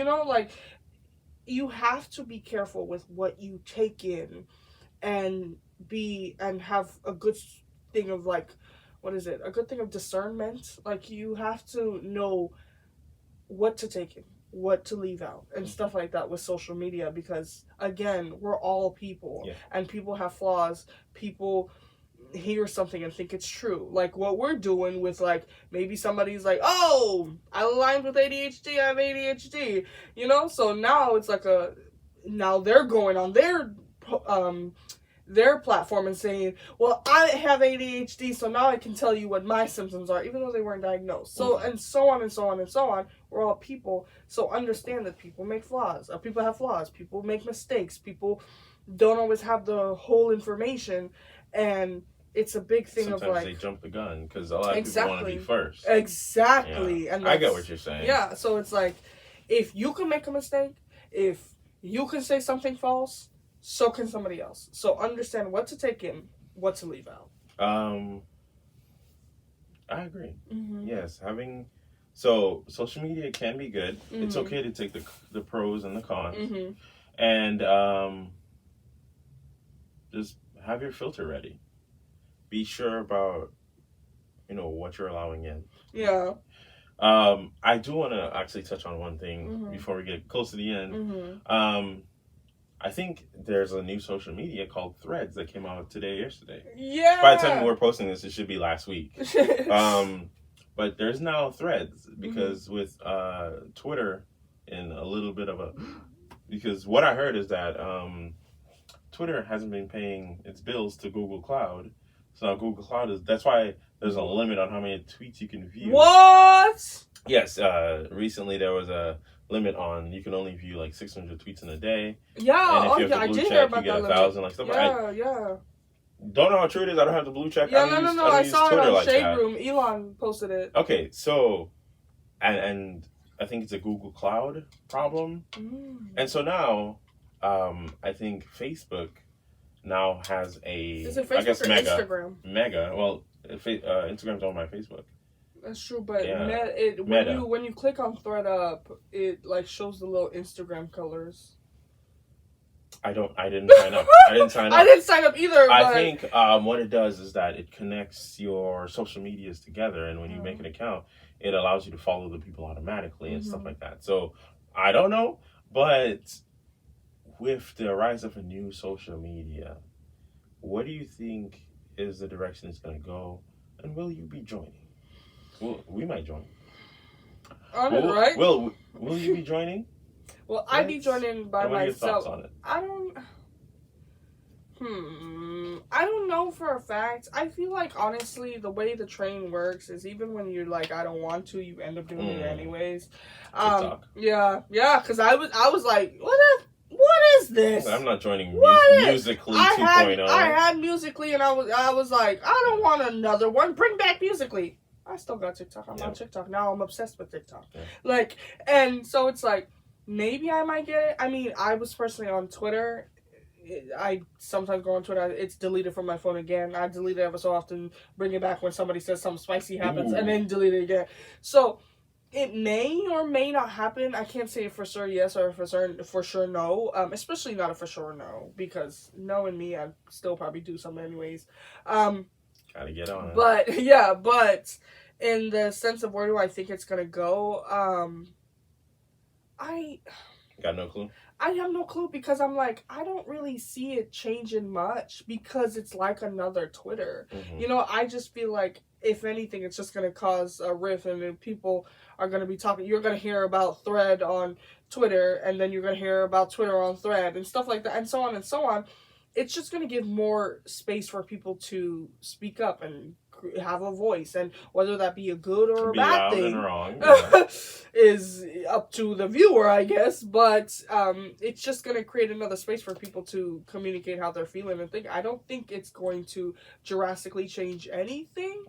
S2: you have to be careful with what you take in and have a good thing of like, a good thing of discernment. Like, you have to know what to take in, what to leave out, and stuff like that with social media, because again, we're all people, and people have flaws. People hear something and think it's true, like what we're doing with, like, maybe somebody's like, oh, I aligned with ADHD, I have ADHD, so now it's like now they're going on their platform and saying, well, I have ADHD, so now I can tell you what my symptoms are, even though they weren't diagnosed. So, and so on and so on and so on. We're all people, so understand that people make flaws. People have flaws. People make mistakes. People don't always have the whole information, and it's a big thing.
S1: Sometimes
S2: of like,
S1: they jump the gun because a lot of people want to be first.
S2: Exactly.
S1: And I get what you're saying.
S2: Yeah, so it's like, if you can make a mistake, if you can say something false, so can somebody else. So understand what to take in, what to leave out.
S1: I agree. Yes, having So social media can be good.
S2: Mm-hmm.
S1: It's okay to take the pros and the cons,
S2: Mm-hmm.
S1: and just have your filter ready. Be sure about what you're allowing in.
S2: Yeah.
S1: I do want to actually touch on one thing
S2: Mm-hmm.
S1: before we get close to the end.
S2: Mm-hmm.
S1: I think there's a new social media called Threads that came out yesterday.
S2: Yeah.
S1: By the time we're posting this, it should be last week. But there's now Threads because with Twitter and a little bit of a... Because what I heard is that Twitter hasn't been paying its bills to Google Cloud. So now Google Cloud that's why there's a limit on how many tweets you can view.
S2: What?
S1: Yes. Recently there was a limit on you can only view like 600 tweets in a day.
S2: Yeah.
S1: And if you have the blue check, you get 1,000 like stuff.
S2: Yeah.
S1: Don't know how true it is. I don't have the blue check.
S2: Yeah, no. I saw
S1: Twitter
S2: it on
S1: like
S2: Shade
S1: that.
S2: Room. Elon posted it.
S1: Okay, so and I think it's a Google Cloud problem. And so now I think Facebook now has
S2: Is it Facebook or Instagram?
S1: Mega. Well, Instagram's owned by Facebook.
S2: That's true, but
S1: Meta.
S2: when you click on Thread Up, it like shows the little Instagram colors.
S1: I didn't sign up. I didn't sign up either. I think what it does is that it connects your social medias together, and when you make an account, it allows you to follow the people automatically and stuff like that. So I don't know, but with the rise of a new social media, what do you think is the direction it's going to go, and will you be joining? We might join.
S2: Right?
S1: Will you be joining?
S2: Well, I'd be joining by
S1: what
S2: myself.
S1: What are your thoughts on it?
S2: I don't know for a fact. I feel like, honestly, the way the train works is even when you're like, I don't want to, you end up doing it anyways.
S1: TikTok.
S2: Yeah, because I was like, what is this?
S1: I'm not joining Musical.ly 2.0.
S2: I had Musical.ly, and I was like, I don't want another one. Bring back Musical.ly. I still got TikTok. I'm on TikTok now. I'm obsessed with TikTok. Yeah. And so it's like, maybe I might get it. I mean, I was personally on Twitter. I sometimes go on Twitter. It's deleted from my phone again. I delete it ever so often. Bring it back when somebody says something spicy happens, and then delete it again. So it may or may not happen. I can't say for sure yes or for sure no. Especially not a for sure no, because knowing me, I'd still probably do something anyways.
S1: Gotta get on it.
S2: But in the sense of where do I think it's gonna go, I
S1: got no clue.
S2: I have no clue because I'm like, I don't really see it changing much because it's like another Twitter. I just feel like if anything, it's just gonna cause a rift, and then people are gonna be talking. You're gonna hear about Thread on Twitter, and then you're gonna hear about Twitter on Thread, and stuff like that, and so on and so on. It's just going to give more space for people to speak up and have a voice, and whether that be a good or a bad thing
S1: and wrong,
S2: is up to the viewer, I guess. But it's just going to create another space for people to communicate how they're feeling and think. I don't think it's going to drastically change anything,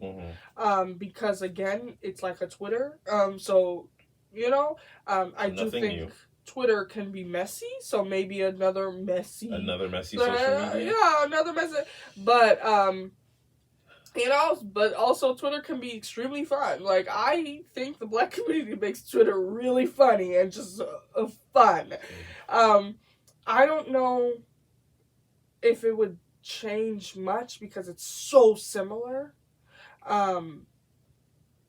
S2: because again, it's like a Twitter. So I do think. New. Twitter can be messy, so maybe another messy
S1: social media.
S2: Yeah, another messy. But but also Twitter can be extremely fun. Like, I think the Black community makes Twitter really funny and just fun. I don't know if it would change much because it's so similar.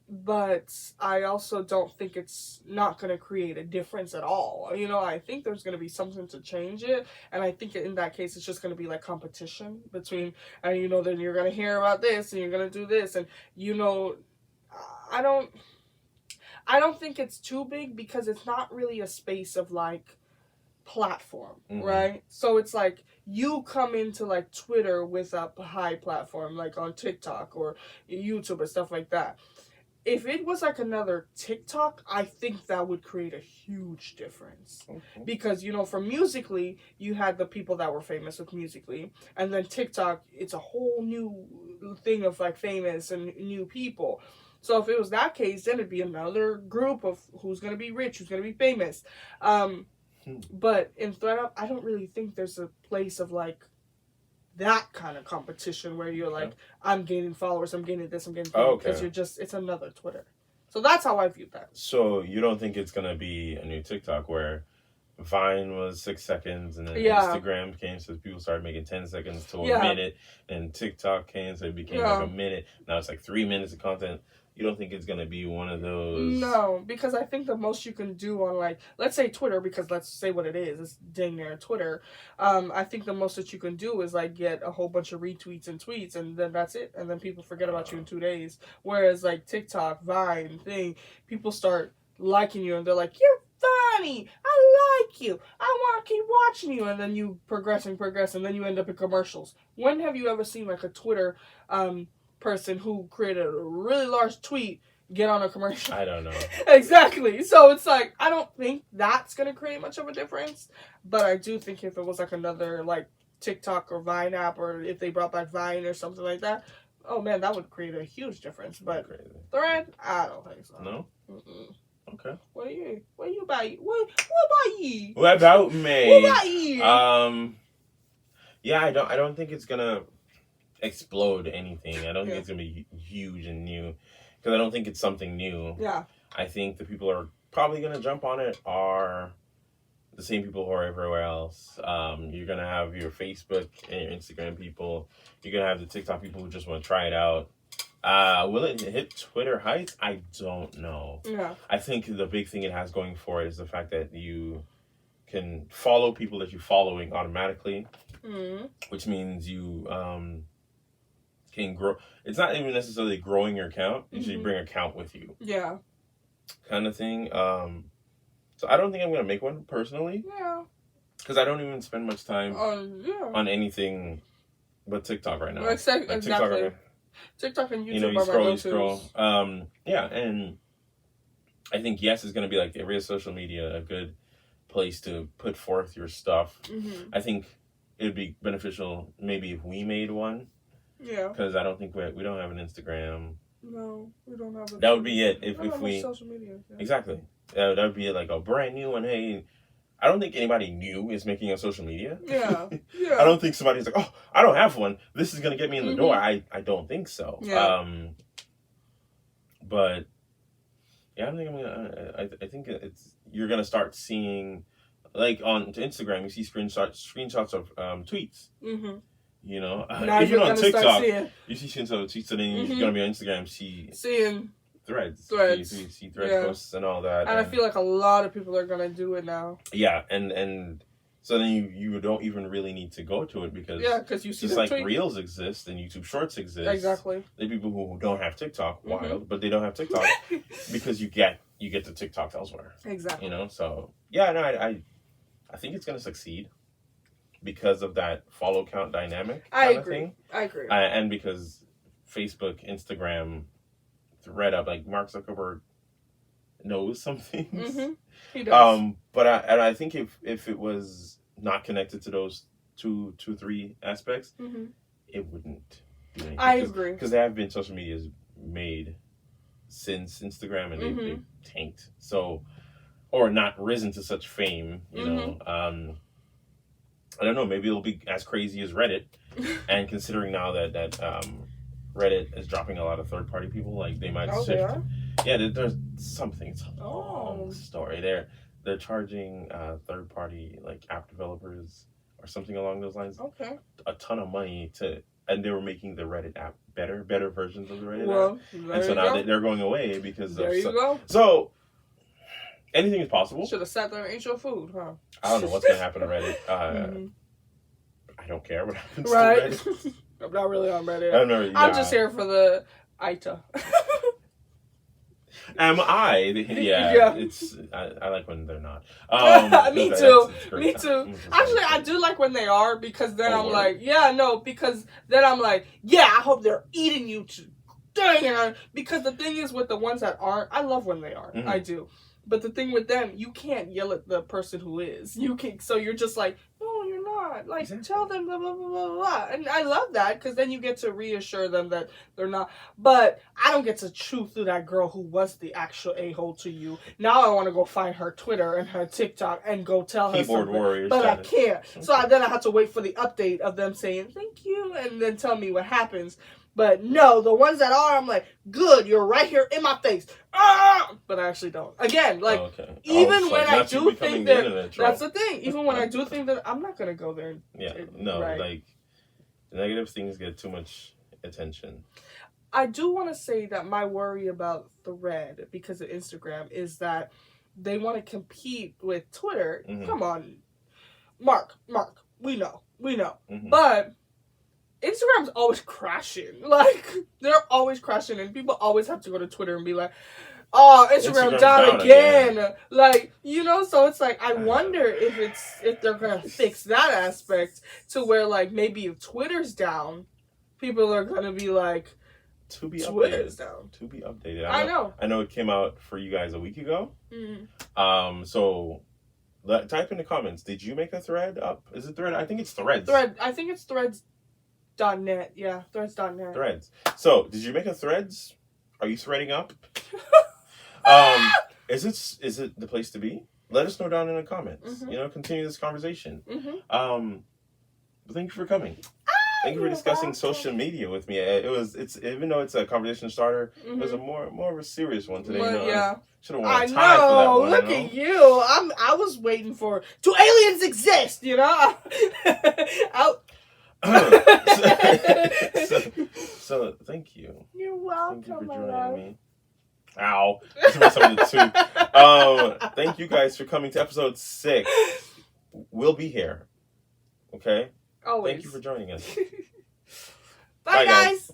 S2: But I also don't think it's not going to create a difference at all. I think there's going to be something to change it. And I think in that case, it's just going to be like competition between, and then you're going to hear about this and you're going to do this. And, I don't think it's too big because it's not really a space of like platform, right? So it's like you come into like Twitter with a high platform, like on TikTok or YouTube and stuff like that. If it was like another TikTok, I think that would create a huge difference. Because, for Musical.ly, you had the people that were famous with Musical.ly. And then TikTok, it's a whole new thing of like famous and new people. So if it was that case, then it'd be another group of who's going to be rich, who's going to be famous. But in ThreadUp, I don't really think there's a place of like that kind of competition where you're like, I'm gaining followers, I'm gaining this, I'm gaining that, because it's another Twitter. So that's how I view that.
S1: So you don't think it's gonna be a new TikTok where Vine was 6 seconds, and then Instagram came, so people started making 10 seconds to a minute, and TikTok came, so it became like a minute. Now it's like 3 minutes of content. You don't think it's gonna be one of those?
S2: No, because I think the most you can do on, like, let's say Twitter, because let's say what it is, it's dang near Twitter. I think the most that you can do is like get a whole bunch of retweets and tweets, and then that's it, and then people forget about you in 2 days. Whereas like TikTok, Vine, people start liking you, and they're like, you're funny, I like you, I want to keep watching you, and then you progress, and then you end up in commercials. When have you ever seen like a Twitter person who created a really large tweet get on a commercial?
S1: I don't know.
S2: Exactly. So it's like, I don't think that's going to create much of a difference, but I do think if it was like another like TikTok or Vine app, or if they brought back Vine or something like that, oh man, that would create a huge difference. But Thread, I don't think so.
S1: No?
S2: Mm-mm.
S1: Okay.
S2: What about you? What about you?
S1: What about me?
S2: What about you?
S1: Yeah, I don't think it's gonna explode anything. I don't think it's gonna be huge and new, because I don't think it's something new.
S2: Yeah.
S1: I think the people who are probably gonna jump on it are the same people who are everywhere else. You're gonna have your Facebook and your Instagram people. You're gonna have the TikTok people who just want to try it out. Will it hit Twitter heights? I don't know.
S2: Yeah.
S1: I think the big thing it has going for it is the fact that you can follow people that you're following automatically, which means you can grow. It's not even necessarily growing your account. You should bring an account with you.
S2: Yeah.
S1: Kind of thing. So I don't think I'm going to make one personally.
S2: Yeah.
S1: Because I don't even spend much time on anything but TikTok right now.
S2: Exactly. TikTok and YouTube
S1: you
S2: are
S1: scroll,
S2: my
S1: you scroll. Yeah, and I think it's going to be like every social media, a good place to put forth your stuff. I think it would be beneficial maybe if we made one.
S2: Yeah.
S1: Because I don't think we don't have an Instagram.
S2: No, we don't have.
S1: That would be it if we
S2: social media. Yeah.
S1: Exactly. That would be like a brand new one. Hey, I don't think anybody new is making a social media.
S2: Yeah.
S1: I don't think somebody's like, oh, I don't have one. This is gonna get me in the door. I don't think so.
S2: Yeah.
S1: But yeah, I don't think I'm gonna. I think you're gonna start seeing, like on Instagram, you see screenshots of tweets. You know,
S2: now
S1: even on TikTok,
S2: you
S1: see screenshots of tweets, and then you're gonna be on Instagram, seeing threads. You see thread posts and all that.
S2: And I feel like a lot of people are gonna do it now.
S1: Yeah, and so then you don't even really need to go to it because
S2: you see
S1: just like tweet. Reels exist and YouTube Shorts exist.
S2: Exactly.
S1: The people who don't have TikTok, wild, but they don't have TikTok because you get the TikTok elsewhere.
S2: Exactly.
S1: You know, so yeah, no, I think it's gonna succeed because of that follow count dynamic.
S2: I agree.
S1: And because Facebook, Instagram, Thread up, like Mark Zuckerberg knows some things.
S2: He does.
S1: But I think if it was not connected to those two, 3 aspects, it wouldn't do anything.
S2: I agree.
S1: Because there have been social medias made since Instagram and they've tanked. So, or not risen to such fame, you know. I don't know, maybe it'll be as crazy as Reddit. And considering now that Reddit is dropping a lot of third-party people, like they might shift.
S2: They are?
S1: Yeah, there's something. It's a long story. They're charging third-party like app developers or something along those lines.
S2: Okay.
S1: A ton of money and they were making the Reddit app better versions of the Reddit app. And so now they're going away because
S2: there you go.
S1: So anything is possible.
S2: Should have sat there and ate your food, huh?
S1: I don't know what's gonna happen to Reddit. I don't care what happens to Reddit.
S2: I'm not really on Reddit. I'm just here for the ITA.
S1: Am I? Yeah. It's I like when they're not.
S2: Me too. Me too. Actually, I do like when they are because then I'm like, because then I'm like, I hope they're eating you. Dang it! Because the thing is with the ones that aren't, I love when they are. I do. But the thing with them, you can't yell at the person who is. You can, so you're just like, no, you're not. Like, tell them blah, blah, blah, blah, blah. And I love that because then you get to reassure them that they're not. But I don't get to chew through that girl who was the actual a-hole to you. Now I want to go find her Twitter and her TikTok and go tell her
S1: Keyboard
S2: something.
S1: warriors.
S2: But I can't. So then I have to wait for the update of them saying, thank you, and then tell me what happens. But no, the ones that are, I'm like, good, you're right here in my face. Ah! But I actually don't. Again, like, even when I do think that, that's the thing. Even when I do think that, I'm not going to go there.
S1: Like, negative things get too much attention.
S2: I do want to say that my worry about Thread, because of Instagram, is that they want to compete with Twitter. Mm-hmm. Come on, Mark, we know. Mm-hmm. But Instagram's always crashing. Like, they're always crashing, and people always have to go to Twitter and be like, oh, Instagram's down again. Like, you know, so it's like, I wonder if they're going to fix that aspect to where, like, maybe if Twitter's down, people are going to be like, Twitter's down.
S1: To be updated.
S2: I know.
S1: I know it came out for you guys a week ago. Mm-hmm. So... type in the comments. Did you make a thread up? Is it Thread? I think it's Threads.
S2: I think it's Threads.net. Yeah, Threads.net.
S1: Threads. So, did you make a Threads? Are you threading up? Is it the place to be? Let us know down in the comments. Mm-hmm. You know, continue this conversation. Mm-hmm. Thank you for coming. Thank you for discussing social media with me. It's even though it's a conversation starter, mm-hmm. it was a more of a serious one today.
S2: Well, yeah.
S1: Should have wanted time for that one.
S2: Look at you. I was waiting for, do aliens exist? You know?
S1: So thank you.
S2: You're welcome.
S1: Thank you for joining me. Ow. Thank you guys for coming to episode 6. We'll be here. Okay?
S2: Always.
S1: Thank you for joining us.
S2: Bye, guys.